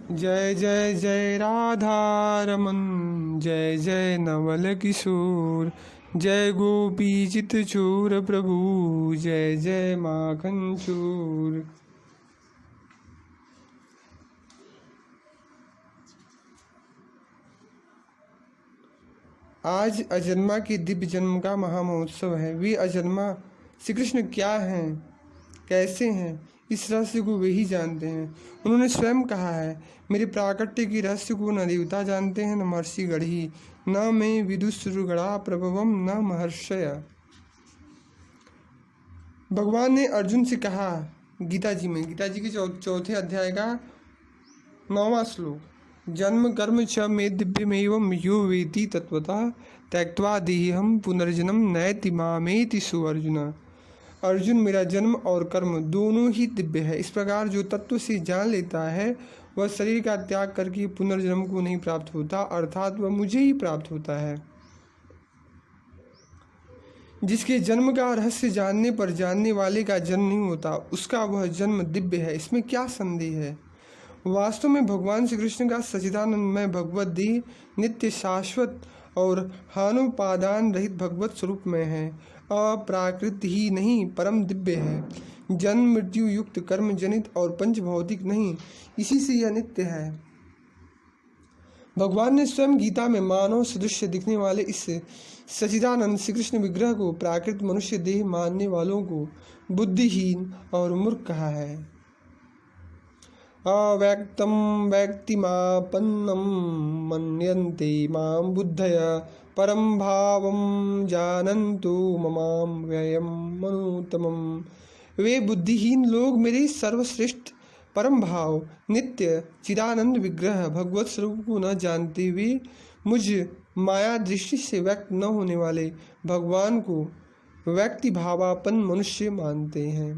जय जय जय राधा रमन, जय जय नवल किशोर, जय गोपी चित चोर प्रभु, जय जय माखन चोर। आज अजन्मा के दिव्य जन्म का महामहोत्सव है। वे अजन्मा श्री कृष्ण क्या हैं, कैसे हैं, इस रहस्य को वे ही जानते हैं। उन्होंने स्वयं कहा है, मेरे प्राकट्य की रहस्य को न देवता जानते हैं, न महर्षि गढ़ी, न मैं विदुषुरगणा प्रभवम, न महर्षय। भगवान ने अर्जुन से कहा गीता जी में, गीता जी के चौथे अध्याय का 9वां श्लोक, जन्म कर्म च मे दिव्यमेवं यो वेति तत्वतः त्यक्त्वा देहं पुनर्जन्म नयति मामेति सो अर्जुन। अर्जुन, मेरा जन्म और कर्म दोनों ही दिव्य है। इस प्रकार जो तत्व से जान लेता है वह शरीर का त्याग करके पुनर्जन्म को नहीं प्राप्त होता, अर्थात वह मुझे ही प्राप्त होता है। जिसके जन्म का रहस्य जानने पर जानने वाले का जन्म नहीं होता, उसका वह जन्म दिव्य है, इसमें क्या संदेह है। वास्तव में भगवान श्री कृष्ण का सच्चिदानंदमय भगवत देह नित्य शाश्वत और हानुपादान रहित भगवत स्वरूप में है। अप्राकृत ही नहीं, परम दिव्य है। जन्म मृत्यु युक्त कर्म जनित और पंच भौतिक नहीं, इसी से यह नित्य है। भगवान ने स्वयं गीता में मानव सदृश्य दिखने वाले इस सच्चिदानंद श्री कृष्ण विग्रह को प्राकृत मनुष्य देह मानने वालों को बुद्धिहीन और मूर्ख कहा है। अव्यक्तं व्यक्तिमापन्नं मन्यन्ते मां बुद्धय परं भावं जानन्तु ममां व्ययं मनोत्तमम्। वे बुद्धिहीन लोग मेरे सर्वश्रेष्ठ परम भाव नित्य चिदानंद विग्रह भगवत स्वरूप को न जानते हुए मुझ माया दृष्टि से व्यक्त न होने वाले भगवान को व्यक्ति भावापन मनुष्य मानते हैं।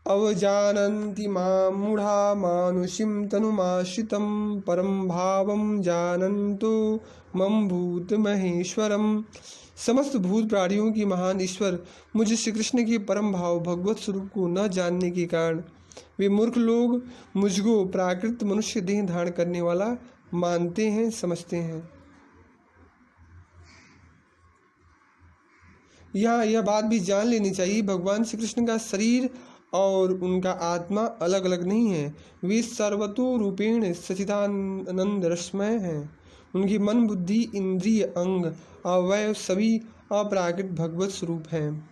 अवजानन्ति मां मूढ़ा मानुषीं तनुमाश्रितं परं भावं जानन्तु मम भूत महेश्वरम। समस्त भूत प्राणियों की महान ईश्वर मुझ श्री कृष्ण के परम भाव भगवत स्वरूप को न जानने के कारण वे मूर्ख लोग मुझको प्राकृत मनुष्य देह धारण करने वाला मानते हैं, समझते हैं। यहाँ यह बात भी जान लेनी चाहिए, भगवान श्री कृष्ण का शरीर और उनका आत्मा अलग अलग नहीं है। वे सर्वतो रूपेण सच्चिदानंद रसमय हैं। उनकी मन बुद्धि इंद्रिय अंग अवयव सभी अप्राकृत भगवत स्वरूप हैं।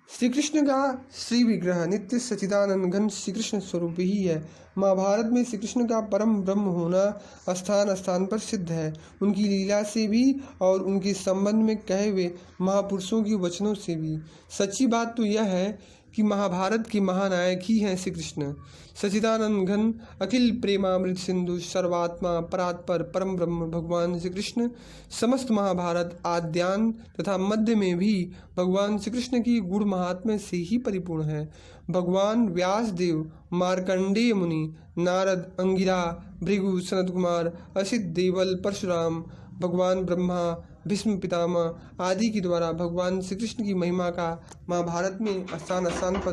श्री कृष्ण का श्री विग्रह नित्य सच्चिदानंद घन श्री कृष्ण स्वरूप ही है। महाभारत में श्री कृष्ण का परम ब्रह्म होना स्थान स्थान पर सिद्ध है, उनकी लीला से भी और उनके संबंध में कहे हुए महापुरुषों के वचनों से भी। सच्ची बात तो यह है कि महाभारत के महानायक ही हैं श्री कृष्ण। सच्चिदानंद घन अखिल प्रेमामृत सिंधु सर्वात्मा परात्पर परम ब्रह्म भगवान श्री कृष्ण समस्त महाभारत आद्यान तथा मध्य में भी भगवान श्री कृष्ण की गुण महात्म्य से ही परिपूर्ण है। भगवान व्यास देव, मार्कंडेय मुनि, नारद, अंगिरा, भृगु, सनत कुमार, असित, देवल, परशुराम, भगवान ब्रह्मा, भीष्म पितामह आदि के द्वारा भगवान श्री कृष्ण की महिमा का महाभारत में स्थान स्थान पर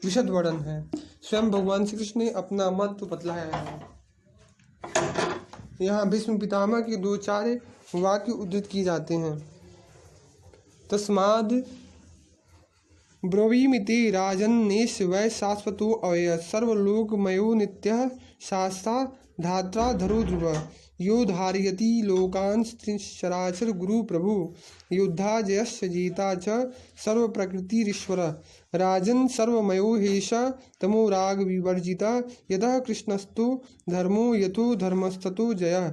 विशद वर्णन है। स्वयं भगवान श्री कृष्ण ने अपना मत तो बतलाया है। यहाँ भीष्म पितामह के 2-4 वाक्य उद्धृत किए जाते हैं। तस्माद् ब्रवीमिते राजन्नेश वै शाश्वतो अव्यय सर्वलोकमयो नित्यः शास्ता धात्रा धरो ध्रुव यो धारयति लोकान् चराचर गुरु प्रभु योद्धा जयस्य जीता च सर्व प्रकृतिरीश्वर राजन् सर्वमयो हेश तमो राग विवर्जिता यतः कृष्णस्तु धर्मो यतो धर्मस्ततो जयः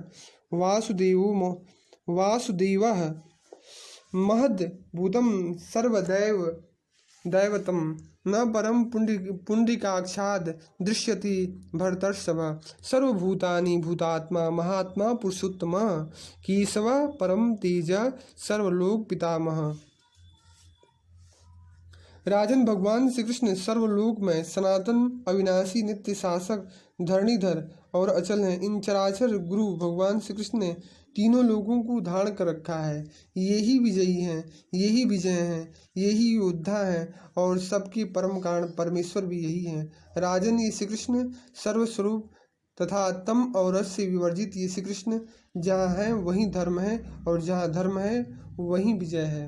वासुदेवः महद् भूतं सर्वदैव दैवतम न परम पुंडरीकाक्षाद दृश्यति भरतर्षभ सर्वभूतानि भूतात्मा महात्मा पुरुषोत्तम केशव परम तेज सर्वलोक पितामह। राजन, भगवान श्री कृष्ण सर्वलोक में सनातन अविनाशी नित्य शासक धरणीधर और अचल हैं। इन चराचर गुरु भगवान श्री कृष्ण ने तीनों लोगों को धारण कर रखा है। यही विजयी हैं, यही विजय हैं, यही योद्धा हैं और सबके परम कारण परमेश्वर भी यही हैं। राजन, ये श्री कृष्ण सर्वस्वरूप तथा तम और रस से विवर्जित ये श्री कृष्ण जहाँ है वहीं धर्म है और जहाँ धर्म है वहीं विजय है।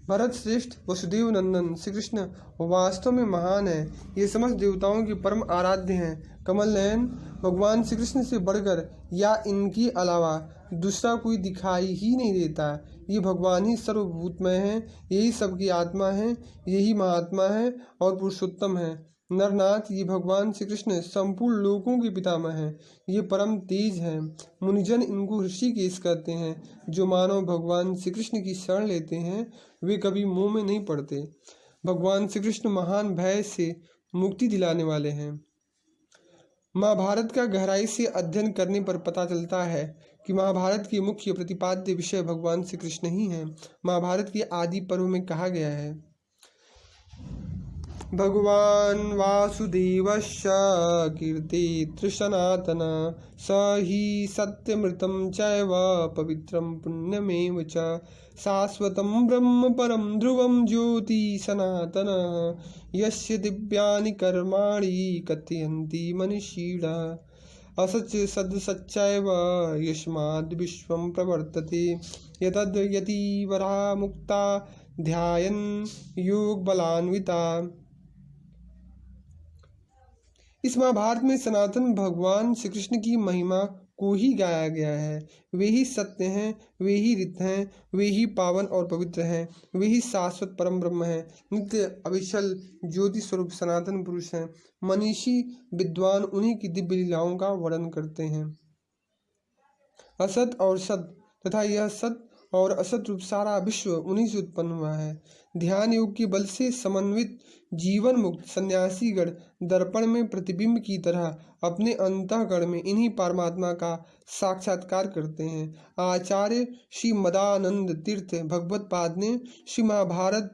भरत श्रेष्ठ वसुदेव नंदन श्री कृष्ण वास्तव में महान है। ये समस्त देवताओं के परम आराध्य हैं। कमल नयन भगवान श्री कृष्ण से बढ़कर या इनके अलावा दूसरा कोई दिखाई ही नहीं देता। ये भगवान ही सर्वभूतमय हैं, यही सबकी आत्मा है, यही महात्मा है और पुरुषोत्तम है। नरनाथ, ये भगवान श्री कृष्ण संपूर्ण लोकों के पितामह हैं। ये परम तेज हैं। मुनिजन इनको ऋषिकेश कहते हैं। जो मानव भगवान श्री कृष्ण की शरण लेते हैं वे कभी मुंह में नहीं पड़ते। भगवान श्री कृष्ण महान भय से मुक्ति दिलाने वाले हैं। महाभारत का गहराई से अध्ययन करने पर पता चलता है कि महाभारत के मुख्य प्रतिपाद्य विषय भगवान श्री कृष्ण ही हैं। महाभारत के आदि पर्व में कहा गया है, भगवान वासुदेवस्य कीर्तिर् सनातन स हि सत्यमृतं चैव पवित्रं पुण्यमेव च शाश्वतं ब्रह्म परं ध्रुवं ज्योति सनातनः यस्य दिव्यानि कर्माणि कथयन्ति मनीषिणः असच सच्चैव यस्माद् विश्वं प्रवर्तते यतद् यतिवरा मुक्ता ध्यायन् योग बलान्विता। इस महाभारत में सनातन भगवान श्री कृष्ण की महिमा को ही गाया गया है। वे ही सत्य हैं, वे ही रित हैं, वे ही पावन और पवित्र हैं, वे ही शाश्वत परम ब्रह्म हैं, नित्य अविचल ज्योति स्वरूप सनातन पुरुष हैं। मनीषी विद्वान उन्हीं की दिव्य लीलाओं का वर्णन करते हैं। असत और सत तथा यह सत और असत रूप सारा विश्व उन्हीं से उत्पन्न हुआ है। ध्यान योग के बल से समन्वित जीवन मुक्त सन्यासीगण दर्पण में प्रतिबिंब की तरह अपने अंतःकरण में इन्हीं परमात्मा का साक्षात्कार करते हैं। आचार्य श्री मदानंद तीर्थ भगवत पाद ने श्री महाभारत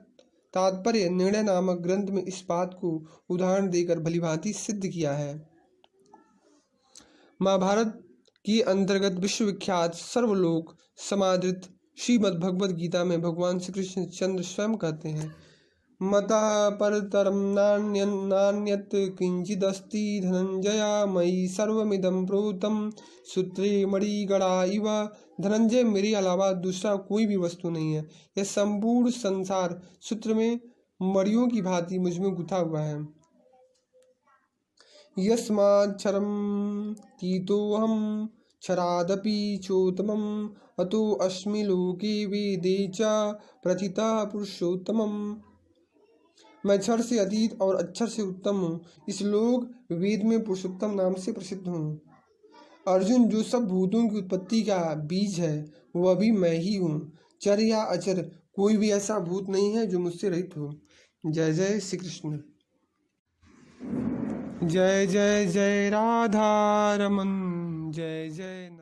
तात्पर्य निर्णय नामक ग्रंथ में इस बात को उदाहरण देकर भलीभांति सिद्ध किया है। महाभारत के अंतर्गत विश्वविख्यात सर्वलोक समादृत श्रीमद् भगवद गीता में भगवान श्री कृष्ण चंद्र स्वयं कहते हैं, मतः परतरं नान्यत् किंचिदस्ति धनंजय मयि सर्वमिदं प्रोतं सूत्रे मणिगणा इव। धनंजय, मेरे अलावा दूसरा कोई भी वस्तु नहीं है। यह संपूर्ण संसार सूत्र में मणियों की भांति मुझ में गुथा हुआ है। यस्माच्छरं तीतोऽहं क्षरादपि चोत्तमम् अतो अस्मि लोके वेदे च प्रथितः पुरुषोत्तमम्। मैं क्षर से अतीत और अक्षर से उत्तम हूँ, इस लोक वेद में पुरुषोत्तम नाम से प्रसिद्ध हूँ। अर्जुन, जो सब भूतों की उत्पत्ति का बीज है वह भी मैं ही हूँ। चर या अचर कोई भी ऐसा भूत नहीं है जो मुझसे रहित हो। जय जय श्री कृष्ण। जय जय जय राधा रमन, जय जय।